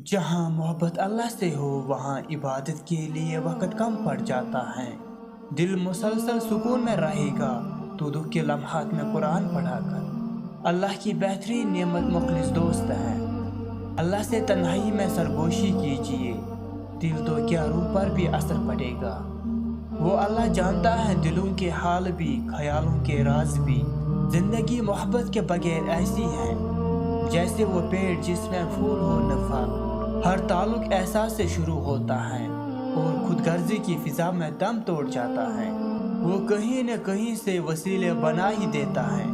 जहाँ मोहब्बत अल्लाह से हो वहाँ इबादत के लिए वक़्त कम पड़ जाता है। दिल मुसलसल सुकून में रहेगा तो दुख के लम्हात में कुरान पढ़ा कर। अल्लाह की बेहतरीन नेमत मुखलिस दोस्त है। अल्लाह से तन्हाई में सरगोशी कीजिए, दिल तो क्या रूह पर भी असर पड़ेगा। वो अल्लाह जानता है दिलों के हाल भी, ख्यालों के राज भी। जिंदगी मोहब्बत के बगैर ऐसी है जैसे वो पेड़ जिसमें फूल हो न फल। हर ताल्लुक एहसास से शुरू होता है और खुदगर्जी की फिजा में दम तोड़ जाता है। वो कहीं न कहीं से वसीले बना ही देता है।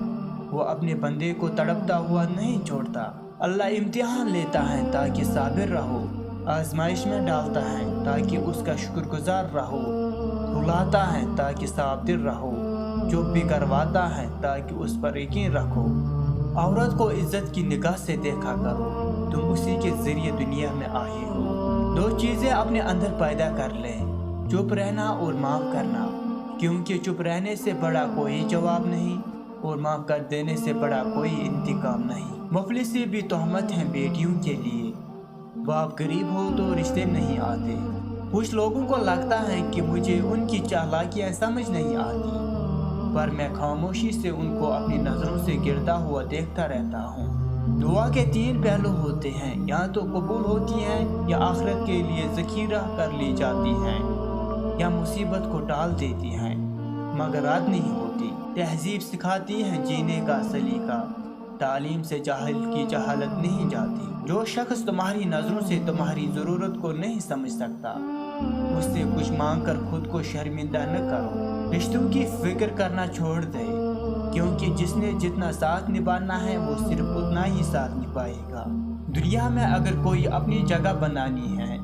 वो अपने बंदे को तड़पता हुआ नहीं छोड़ता। अल्लाह इम्तिहान लेता है ताकि साबिर रहो, आजमाइश में डालता है ताकि उसका शुक्रगुजार रहो, रुलाता है ताकि साबिर रहो, चुप भी करवाता है ताकि उस पर यकीन रखो। औरत को इज्जत की निगाह से देखा करो, तुम उसी के जरिए दुनिया में आए हो। दो चीज़ें अपने अंदर पैदा कर ले, चुप रहना और माफ़ करना, क्योंकि चुप रहने से बड़ा कोई जवाब नहीं और माफ़ कर देने से बड़ा कोई इंतकाम नहीं। मुफलिसी भी तोहमत हैं बेटियों के लिए, बाप गरीब हो तो रिश्ते नहीं आते। कुछ लोगों को लगता है कि मुझे उनकी चालाकियाँ समझ नहीं आती, पर मैं खामोशी से उनको अपनी नज़रों से गिरता हुआ देखता रहता हूँ। दुआ के तीन पहलू होते हैं, या तो कबूल होती हैं या आखिरत के लिए ज़खीरा कर ली जाती हैं, या मुसीबत को टाल देती हैं मगर रद्द नहीं होती। तहजीब सिखाती हैं जीने का सलीका, तालीम से जाहिल की जहालत नहीं जाती। जो शख्स तुम्हारी नज़रों से तुम्हारी ज़रूरत को नहीं समझ सकता, उससे कुछ मांग कर खुद को शर्मिंदा न करो। रिश्तों की फिक्र करना छोड़ दे, क्योंकि जिसने जितना साथ निभाना है वो सिर्फ उतना ही साथ निभाएगा। दुनिया में अगर कोई अपनी जगह बनानी है,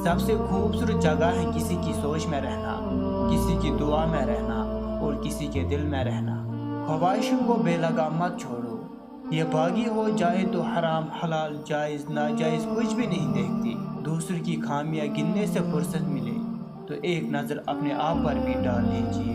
सबसे खूबसूरत जगह है किसी की सोच में रहना, किसी की दुआ में रहना और किसी के दिल में रहना। ख्वाहिशों को बेलगाम मत छोड़ो, ये बागी हो जाए तो हराम हलाल जायज़ नाजायज़ कुछ भी नहीं देखती। दूसरों की खामियां गिनने से फुर्सत मिले तो एक नज़र अपने आप पर भी डाल लीजिए।